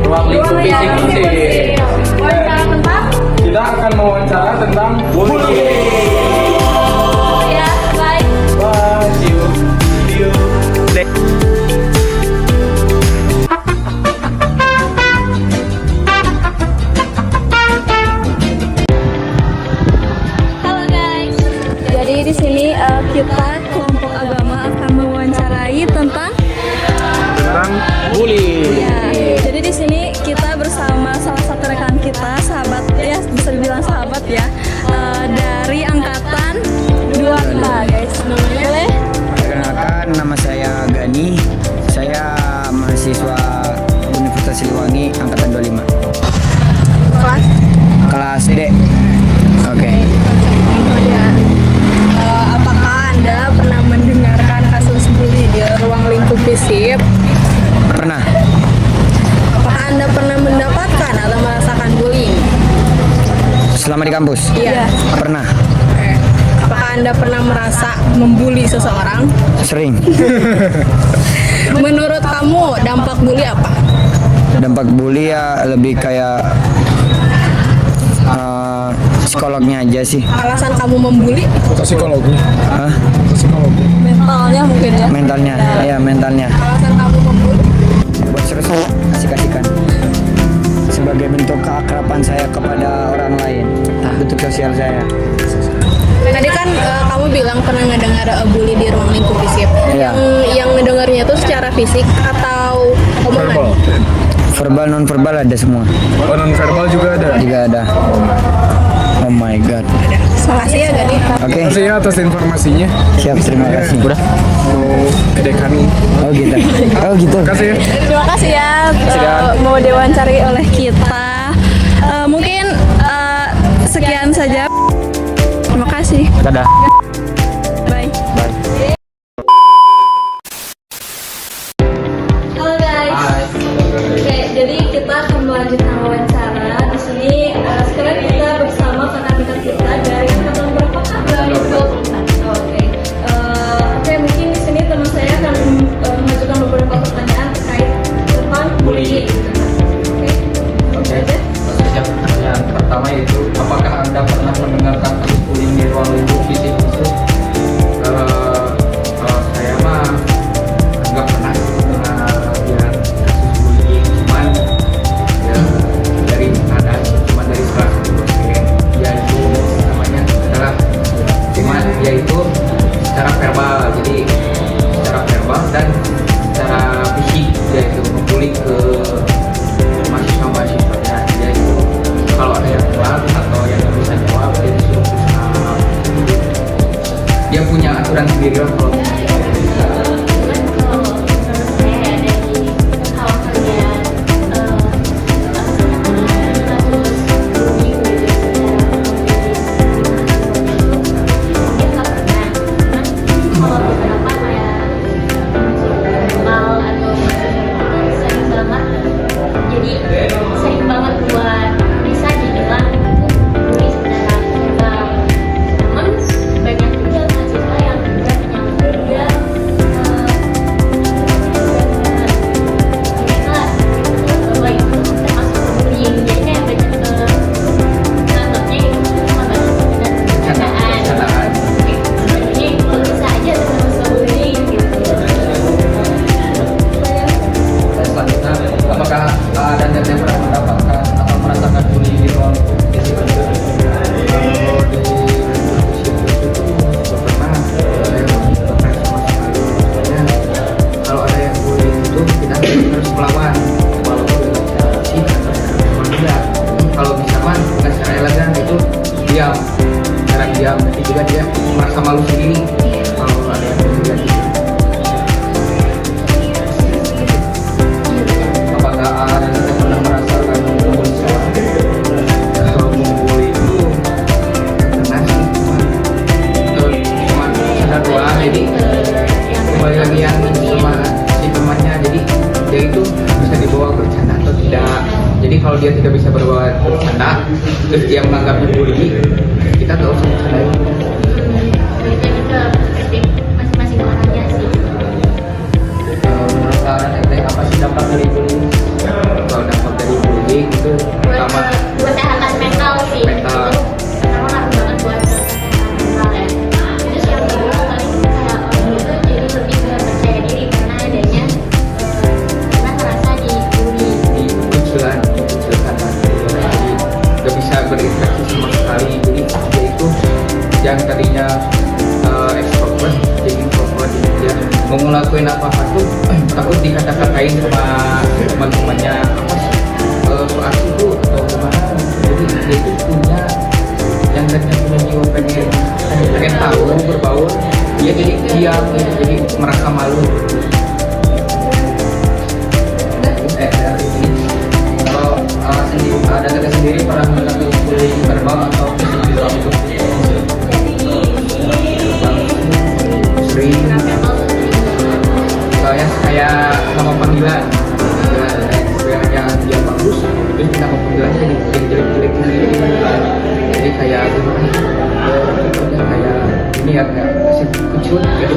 Ruang lingkup fisik. Wawancara tentang? Kita akan mewawancara tentang bullying. Ya, bye. Bye, see you. Halo guys. Jadi di sini kita kelompok agama akan mewawancarai tentang Bullying. ya. Jadi di sini kita bersama salah satu rekan kita, sahabat ya, bisa dibilang sahabat ya, dari angkatan 2K guys. Namanya boleh? Perkenalkan, nama saya Gani. Saya mahasiswa Universitas Siliwangi angkatan 25. Kelas? Kelas D. Oke. Ya. Apakah Anda pernah mendengarkan kasus bully di ruang lingkup fisik? Pernah. Apakah Anda pernah mendapatkan atau merasakan bullying? Selama di kampus? Iya. Pernah. Apakah Anda pernah merasa membuli seseorang? Sering. Menurut kamu dampak bully apa? Dampak bully ya lebih kayak psikolognya aja sih. Alasan kamu membuli? Psikologi. Hah? Psikologi. Mentalnya mungkin ya? Mentalnya. Ya, mentalnya. Alasan kamu membuli? Buat seru-seru, asik-asikan. Sebagai bentuk keakraban saya kepada orang lain. Bentuk sosial saya. Tadi kan kamu bilang pernah ngedengar bully di ruang lingkup fisik. Iya. Yang ngedengarnya itu secara fisik atau omongan? Verbal, non verbal ada semua. Oh, non verbal juga ada. Juga ada. Oh my god. Makasih ya Gani. Oke. Terima kasih ya atas informasinya. Siap, terima kasih. Udah. Mau ke dekan. Oh gitu. Oh gitu. Terima kasih ya. Terima kasih ya mau diwawancari oleh kita. Mungkin sekian saja. Terima kasih. Dadah. Bye. Bye. Halo guys. Oke, jadi kita akan melanjutkan wawancara. Di sini sekarang kita bersama kakak-kakak kita dari angkatan berapa kak? Oke. Oke, mungkin di sini teman saya akan mengajukan beberapa pertanyaan terkait tentang bullying. Oke. Oke. Aja. Pertanyaan pertama yaitu, apakah Anda pernah mendengarkan kasus bullying di ruang lingkup fisik khusus? Kalau saya mah nggak pernah dengar lihat kasus bullying, cuman ya dari ada cuma dari salah satu dosen, dia itu namanya adalah, cuman dia itu secara verbal, jadi secara verbal dan secara fisik dia itu membuli ke mahasiswa-mahasiswanya. Dia itu kalau ada yang telat atau yang nggak bisa jawab, dia disuruh push-up. Dia punya aturan sendiri lah kalau sering banget buat bisa dibilang bully secara verbal. Namun banyak juga mahasiswa yang juga bahwa itu termasuk bullying. Jadi kayak banyak menganggapnya itu cuma batas dan bercandaan. Jadi itu bisa aja termasuk bullying gitu. selanjutnya, apakah dan yang pernah mendapatkan atau merasakan bullying di ruang fisik? Kalau di itu pernah saya pernah sama sekali. Soalnya kalau ada yang bullying itu kita harus melawan, walaupun dengan cara fisik atau cara tidak. Kalau misalkan dengan cara elegan itu diam, cara diam, tapi juga dia merasa malu sendiri kalau ada yang bullying gitu. Apakah ada yang pernah merasakan membuli seorang? Kalau membuli itu pernah sih, cuma sadar doang. Jadi kembali lagi yang sama si temannya, jadi dia itu bisa dibawa bercanda atau tidak. Jadi kalau dia tidak bisa berbawa bercanda, terus dia menganggapnya bully, kita tahu bercanda. Itu juga masing-masing orangnya sih. Menurut kalian apa sih dampak dari bullying? Kalau dampak dari mau ngelakuin apa-apa tuh takut dikata-katain sama teman-temannya apa sih soal itu atau gimana. Jadi dia itu punya yang tadinya punya jiwa pengen tahu berbaur, dia jadi diam gitu, jadi merasa malu. Kalau ada Teteh sendiri pernah mengalami bullying verbal atau fisik di dalam hidup? Sering. Soalnya kayak nama panggilan, yang dia bagus, terus nama panggilannya jadi jelek-jelek gitu. Jadi kayak kayak ini ya kayak kasih kecut gitu.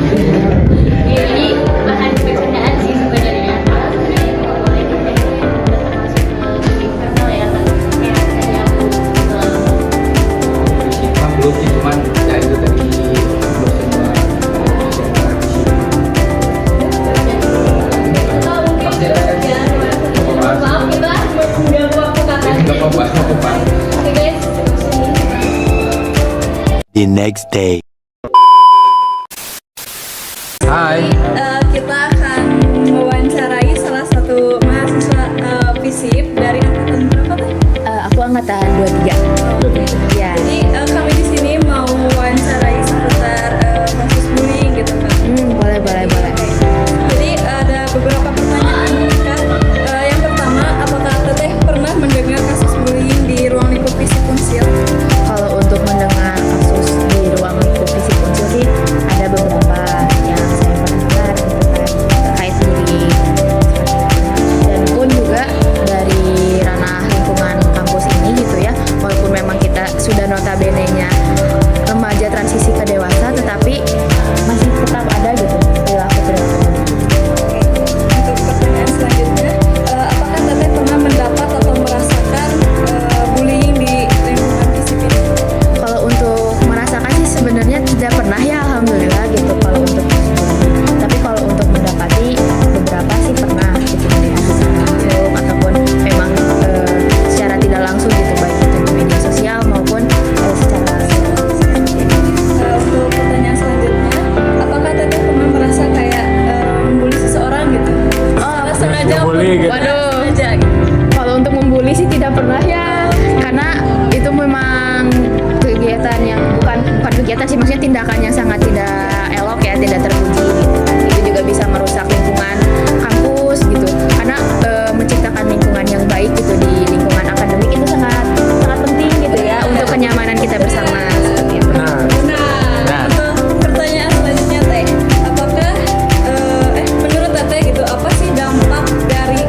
Iya, jadi bahan bercandaan sih sebenarnya. Kalau boleh termasuk internal ya, kayak aku Fisika belum sih, cuman ya itu tadi belum semua. Maaf kita mengganggu waktu kakak. Nggak apa-apa. Oke guys, The next day. Hai. kita akan mewawancarai salah satu mahasiswa FISIP dari angkatan berapa tuh? aku angkatan 23. Ya. Jadi kami di sini mau mewawancarai seputar kasus bullying gitu kan. Boleh. Jadi ada beberapa pertanyaan kan. Yang pertama, apakah Teteh pernah mendengar kasus bullying di ruang lingkup FISIP Unsil? Kalau untuk mendengar kasus di ruang lingkup fisik unsur sih ada beberapa yang saya pernah dengar gitu kan, terkait bullying dan pun juga dari ranah lingkungan kampus ini gitu ya, walaupun memang kita sudah notabene-nya remaja transisi ke dewasa, tetapi masih tetap ada gitu perilaku-perilaku. Untuk pertanyaan selanjutnya, apakah Teteh pernah mendapat atau merasakan bullying di lingkungan FISIP ini? Kalau untuk merasakan sih sebenarnya tidak pernah ya, alhamdulillah gitu kalau untuk tapi kalau untuk mendapati beberapa sih pernah gitu, melihat secara langsung ataupun memang secara tidak langsung gitu, baik itu di media sosial maupun secara langsung. Untuk pertanyaan selanjutnya, apakah Teteh pernah merasa kayak membuli seseorang gitu? Secara sengaja gitu. Waduh. sengaja gitu. Kalau untuk membuli sih tidak pernah ya, karena itu memang kegiatan yang bukan kegiatan sih, maksudnya tindakan yang sangat tidak elok ya, tidak terpuji gitu kan. Itu juga bisa merusak lingkungan kampus gitu, karena menciptakan lingkungan yang baik gitu di lingkungan akademik itu sangat penting gitu ya untuk kenyamanan kita bersama seperti itu. Nah, untuk pertanyaan selanjutnya Teh, apakah menurut Teteh gitu apa sih dampak dari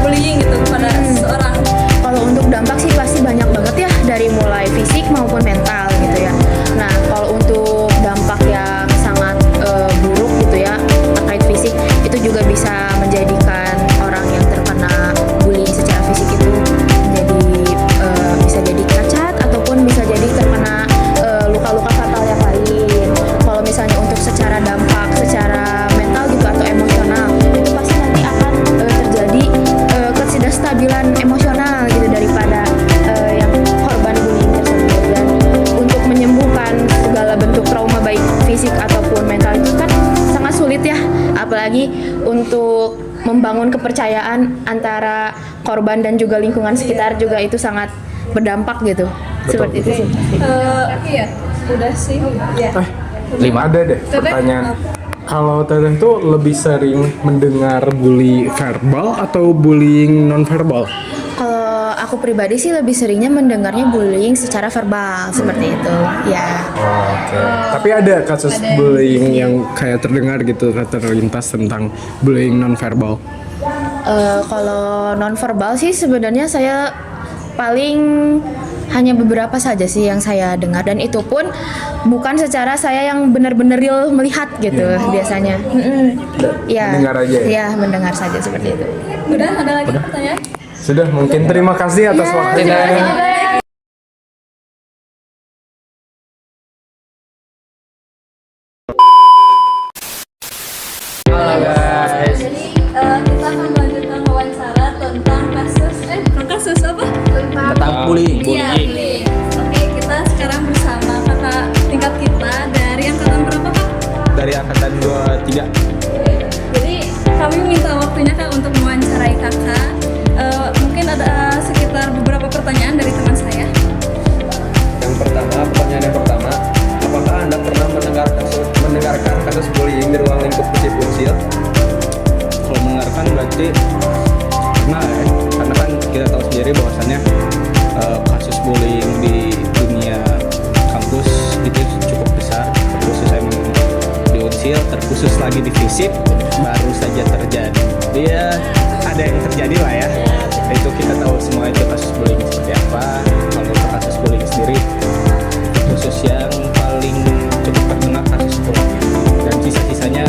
bullying gitu kepada seseorang? Kalau untuk dampak sih pasti banyak banget ya, dari mulai fisik maupun mental gitu ya. Nah, kalau untuk dampak yang sangat buruk gitu ya terkait fisik, itu juga bisa menjadikan orang yang terkena bullying secara fisik itu menjadi bisa jadi cacat ataupun bisa jadi terkena luka-luka fatal yang lain. Kalau misalnya untuk secara dampak secara mental gitu atau emosional, itu pasti nanti akan terjadi ketidakstabilan emosional gitu daripada yang korban bullying tersebut. Dan untuk menyembuhkan segala bentuk trauma baik fisik ataupun mental itu kan sangat sulit ya, apalagi untuk membangun kepercayaan antara korban dan juga lingkungan sekitar juga itu sangat berdampak gitu. Seperti itu sih. Iya, udah sih. Ya. 5 ada deh pertanyaan. Kalau Teteh tuh lebih sering mendengar bully verbal atau bullying non verbal? Kalau aku pribadi sih lebih seringnya mendengarnya bullying secara verbal seperti itu. Ya. Oke. Tapi ada kasus bullying yang kayak terdengar gitu terlintas tentang bullying non verbal. Kalau non verbal sih sebenarnya saya paling hanya beberapa saja sih yang saya dengar, dan itu pun bukan secara saya yang benar-benar real melihat gitu biasanya. Ya. Mendengar aja ya? Ya, mendengar saja seperti itu. Udah ada lagi pertanyaan? Sudah, mungkin terima kasih atas waktunya. terima kasih juga. Halo guys. Jadi kita akan melanjutkan wawancara tentang kasus apa? Tentang bullying. Iya, bullying. Oke, kita sekarang bersama kakak tingkat kita dari angkatan berapa Kak? 3. Jadi kami minta waktunya Kak untuk mewawancarai Kakak. Mungkin ada sekitar beberapa pertanyaan dari teman saya. Pertanyaan yang pertama, apakah Anda pernah mendengarkan kasus bullying di ruang lingkup Visip Unsil? Kalau mendengarkan berarti pernah ya, karena kan kita tahu sendiri bahwasannya kasus bullying di dunia kampus itu cukup besar, terkhusus emang di Unsil, terkhusus lagi di Visip baru saja terjadi. Dia ada yang terjadi lah ya. Itu kita tahu semua itu kasus bullying seperti apa. Kalau untuk kasus bullying sendiri, khusus yang paling cukup terdengar kasus bullying, dan sisa-sisanya.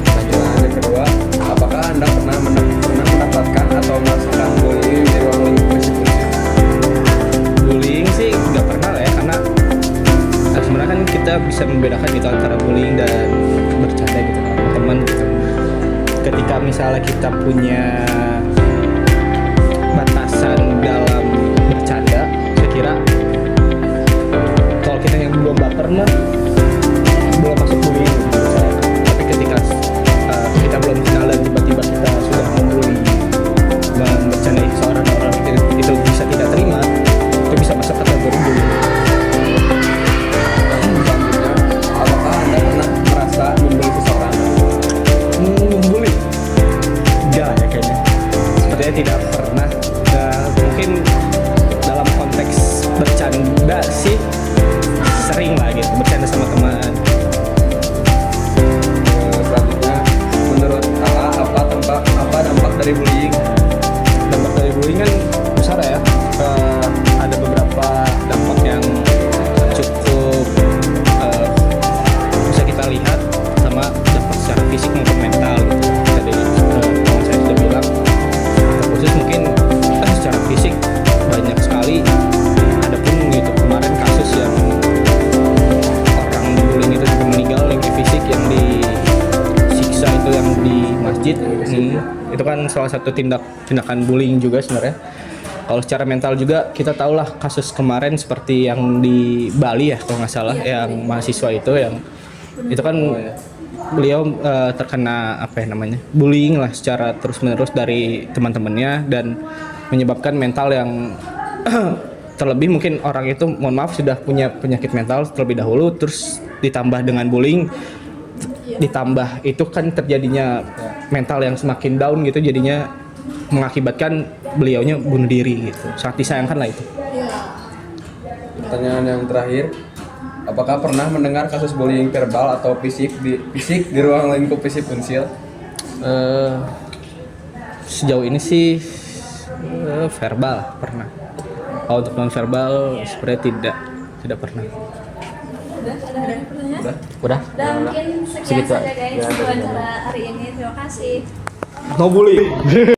Pertanyaan yang kedua, apakah Anda pernah mendapatkan atau merasakan bullying di ruang lingkup Visip Unsil? Bullying sih nggak pernah lah ya, karena sebenarnya kan kita bisa membedakan gitu antara bullying dan bercanda gitu sama teman gitu. Ketika misalnya kita punya batasan dalam bercanda, saya kira kalau kita yang belum baper mah belum masuk bullying menurut saya. Tapi ketika kita belum kenal dan tiba-tiba kita sudah membuli, bercandai seorang orang itu bisa tidak terima, itu bisa masuk kategori bullying. Selanjutnya, apakah Anda pernah merasa membuli seseorang? Membuli? Enggak ya kayaknya. Sepertinya tidak pernah. Mungkin dalam konteks bercanda sih sering lah gitu, bercanda sama teman. Selanjutnya, menurut Kakak apa dampak dari bullying? Dampak dari bullying kan besar ya. Ada beberapa dampak yang cukup bisa kita lihat, sama dampak secara fisik maupun mental gitu. Jadi kalau saya sudah bilang, khusus mungkin secara fisik banyak sekali. Adapun gitu kemarin kasus yang orang bullying itu sampai meninggal, yang di fisik, yang disiksa itu yang di masjid, itu kan salah satu tindakan bullying juga sebenarnya. Kalau secara mental juga kita tahulah kasus kemarin seperti yang di Bali ya kalau nggak salah, yang mahasiswa itu yang itu kan beliau terkena apa ya namanya, bullying lah secara terus-menerus dari teman-temannya, dan menyebabkan mental yang terlebih mungkin orang itu mohon maaf sudah punya penyakit mental terlebih dahulu, terus ditambah dengan bullying, ditambah itu kan terjadinya mental yang semakin down gitu, jadinya mengakibatkan beliaunya bunuh diri gitu. Sangat disayangkan lah itu. Pertanyaan yang terakhir, apakah pernah mendengar kasus bullying verbal atau fisik di ruang lingkup Visip Unsil? Sejauh ini sih verbal pernah. Kalau untuk non verbal sebenarnya tidak pernah. Udah, ada pertanyaan? Udah? Dan mungkin sekian saja guys wawancara hari ini. Terima kasih. No bullying.